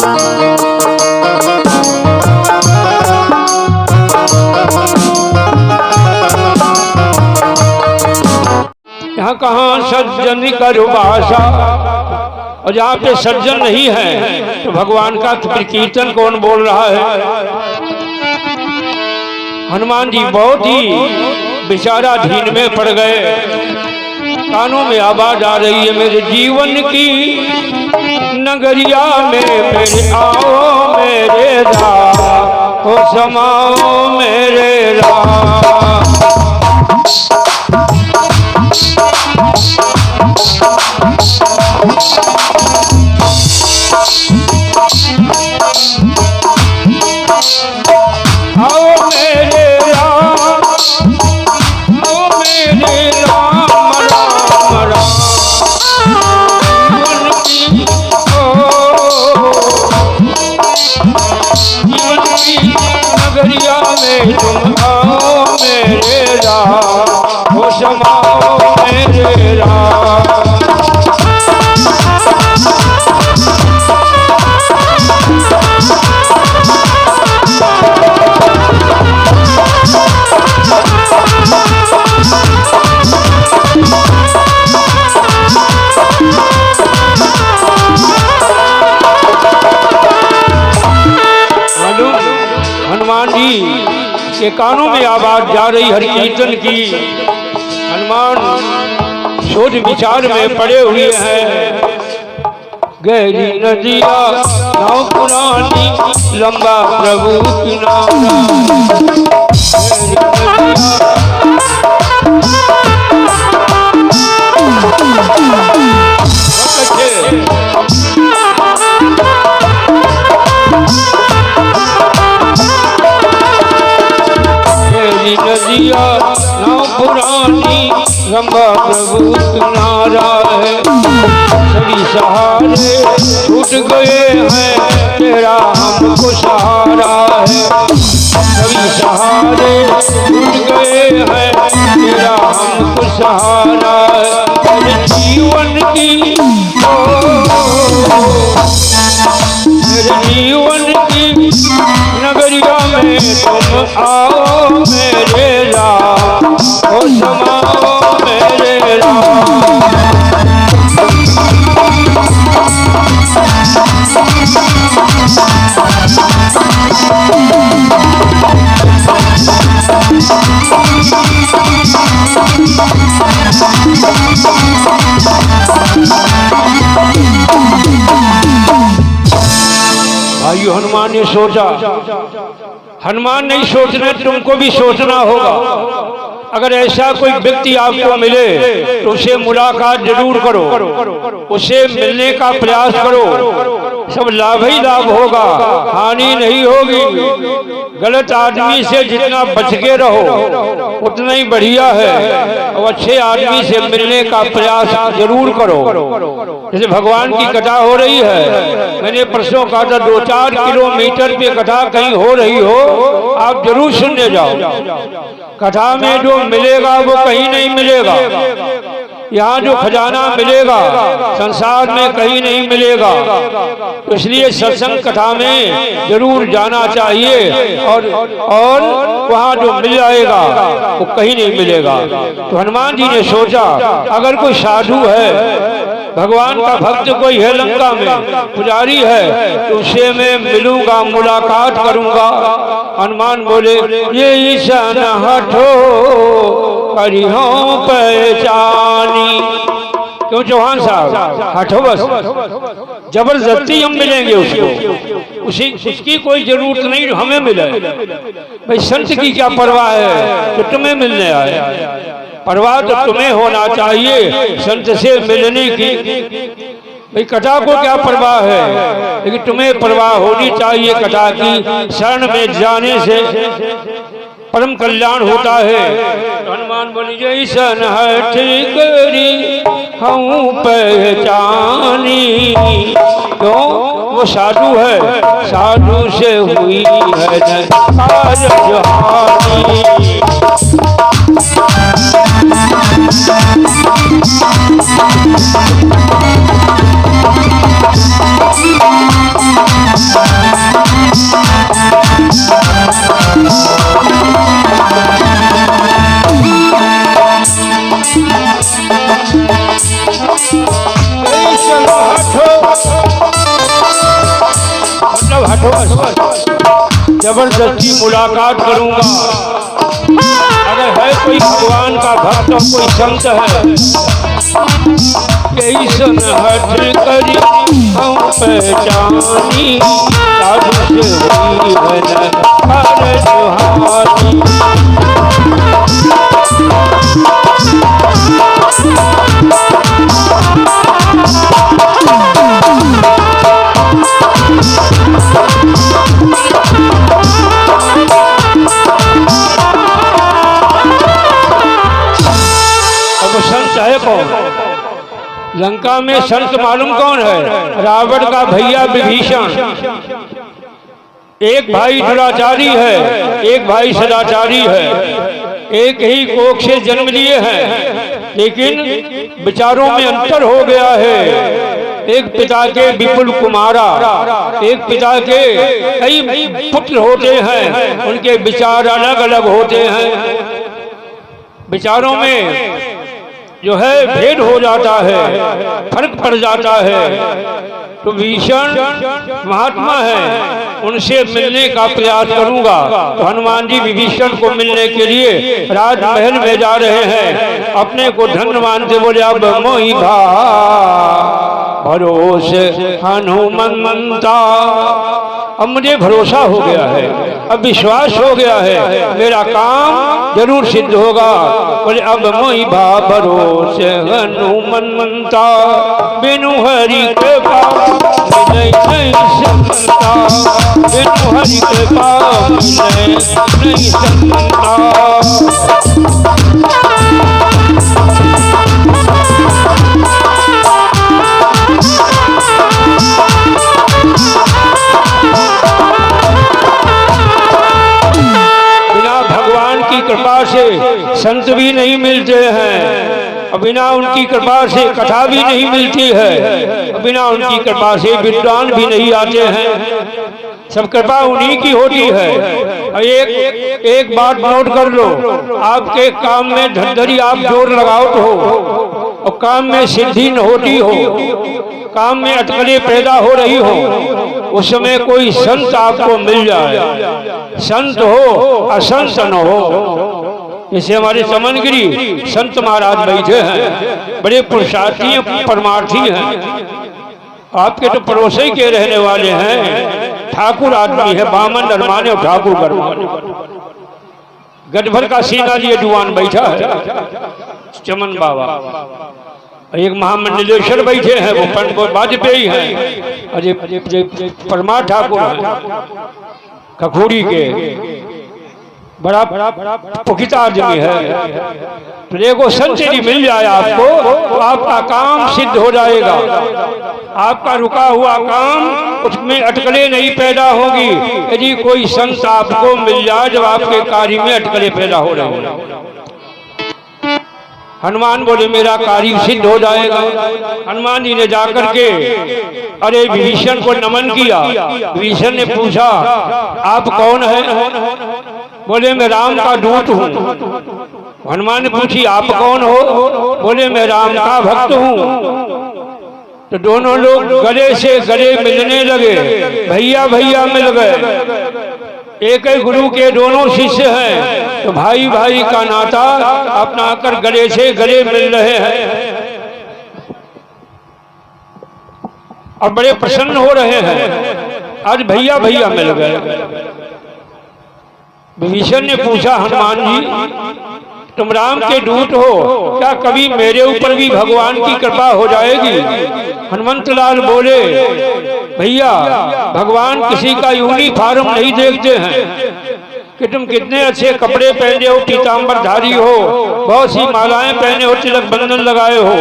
यहाँ कहाँ सज्जन करो भाषा, और जहाँ पे सज्जन नहीं है तो भगवान का कीर्तन कौन बोल रहा है। हनुमान जी बहुत ही बेचारा धीन में पड़ गए। कानों में आवाज आ रही है, मेरे जीवन की नगरिया में मेरे आओ मेरे राम, ओ समाओ मेरे राम। तुम आओ मेरे राम, हो समाओ मेरे राम। हनुमान जी के कानों में आवाज जा रही हरि कीर्तन की। हनुमान सोच विचार में पड़े हुए हैं। गहरी नदिया नाव पुरानी, लंबा प्रभु किनारा। नदिया नाव पुरानी, लंबा प्रभु किनारा है। सभी सहारे छूट गए हैं, तेरा हमको सहारा है। सभी सहारे छूट गए हैं, तेरा हमको सहारा है। मेरे जीवन की मेरे जीवन की नगरिया में तुम आओ मेरे राम, ओ समाओ मेरे राम। भाइयों, हनुमान ने सोचा। हनुमान नहीं सोचना, तुमको भी सोचना होगा। अगर ऐसा कोई व्यक्ति आपको मिले तो उससे मुलाकात जरूर करो, उससे मिलने का प्रयास करो। सब लाभ ही लाभ होगा, हानि नहीं होगी। गलत आदमी से जितना बच के रहो उतना ही बढ़िया है, और अच्छे आदमी से मिलने का प्रयास जरूर करो। जैसे भगवान की कथा हो रही है, मैंने परसों कहा था 2-4 किलोमीटर पे कथा कहीं हो रही हो, आप जरूर सुनने जाओ। कथा में जो मिलेगा वो कहीं नहीं मिलेगा। यहाँ जो खजाना मिलेगा संसार में कहीं नहीं मिलेगा। तो इसलिए सत्संग कथा में जरूर जाना चाहिए, और वहाँ जो मिल जाएगा वो कहीं नहीं मिलेगा। तो हनुमान जी ने सोचा, अगर कोई साधु है, भगवान का भक्त कोई है लंका में, पुजारी है, तो उससे मैं मिलूंगा, मुलाकात करूंगा। हनुमान बोले, ये ईशान हठो करिहो पहचानी। क्यों चौहान साहब, हठो बस, जबरदस्ती हम मिलेंगे उसको, उसकी कोई जरूरत नहीं हमें मिले। भाई संत की क्या परवाह है, तो तुम्हें मिलने आए। परवाह तो तुम्हें होना चाहिए संत से मिलने की। भाई कथा को क्या परवाह है, लेकिन तुम्हें परवाह होनी चाहिए कथा की। शरण में जाने से परम कल्याण होता है। हनुमान बोली, जैसन हठ करी हूँ पहचानी। क्यों, वो साधु है, साधु से हुई है आज जहानी। जबरदस्ती मुलाकात करूंगा। अगर है कोई भगवान का भक्त और कोई संत है, कैसन हट करी हम पहचानी, साधु से हुई है हर सुहानी। अब संत है कौन? लंका में संत मालूम कौन है? रावण का भैया विभीषण। एक भाई दुराचारी है, एक भाई सदाचारी है, एक ही कोख से जन्म लिए हैं, लेकिन विचारों में अंतर हो गया है। एक पिता के विपुल कुमारा, एक पिता के कई पुत्र होते हैं, उनके विचार अलग अलग होते हैं। विचारों में जो है भेद हो जाता है, फर्क पड़ जाता है। तो भीषण महात्मा है, उनसे मिलने का प्रयास करूंगा। तो हनुमान जी विभीषण को मिलने के लिए राजमहल में जा रहे हैं। अपने को धन्य मानते बोले अब मोहि भरोसे हनुमंता, अब मुझे भरोसा हो गया है, अब विश्वास हो गया है, मेरा काम जरूर सिद्ध होगा। बोले अब मोहि भरोसे हनुमंता, बिनु हरि कृपा मिलै नहीं संता, बिनु हरि कृपा मिलै नहीं संता। कृपा से संत भी नहीं मिलते हैं, बिना उनकी कृपा से कथा भी नहीं मिलती है, बिना उनकी कृपा से विद्वान भी नहीं आते हैं। सब कृपा उन्हीं की होती है। एक बात नोट कर लो, आपके काम में धंधरी आप जोर लगाओ तो हो और काम में सिद्धि न होती हो, काम में अटकलें पैदा हो रही हो, उस समय कोई संत आपको मिल जाए। संत हो असंत न हो। जैसे हमारे समनगिरी संत महाराज बैठे हैं, बड़े पुरुषार्थी हैं, परमार्थी हैं। आपके तो पड़ोसे के रहने वाले हैं, ठाकुर आदमी है, बामन नरमाने और ठाकुर गरमाने। गढ़भर का सीना लिए जुआन बैठा है चमन बाबा। एक महामंडलेश्वर बैठे हैं, वो वाजपेयी हैं, अजय परमार ठाकुर हैं खखोड़ी के, बड़ा पुखिता आदमी है। तो देखो संत यदि मिल जाए आपको तो आपका काम सिद्ध हो जाएगा। आपका रुका हुआ काम, उसमें अटकलें नहीं पैदा होगी। यदि कोई संत आपको मिल जाए जब आपके कार्य में अटकलें पैदा हो रहे हो। हनुमान बोले मेरा कार्य सिद्ध हो जाएगा। हनुमान जी ने जाकर के अरे विभीषण को नमन किया। विभीषण ने पूछा आप कौन है? बोले मैं राम का दूत हूँ। हनुमान ने पूछी आप कौन हो? बोले मैं राम का भक्त हूँ। तो दोनों लोग गले से गले मिलने लगे, भैया भैया मिल गए। एक ही गुरु के दोनों शिष्य हैं, तो भाई भाई का नाता अपना कर गले से गले मिल रहे हैं और बड़े प्रसन्न हो रहे हैं। आज भैया भैया मिल गए। विभीषण ने पूछा हनुमान जी तुम राम के दूत हो, क्या कभी मेरे ऊपर भी भगवान की कृपा हो जाएगी? हनुमंत लाल बोले भैया भगवान किसी का यूनिफॉर्म नहीं देखते हैं कि तुम कितने अच्छे कपड़े पहने हो, पीतांबर धारी हो, बहुत सी मालाएं पहने हो, तिलक बंधन लगाए हो,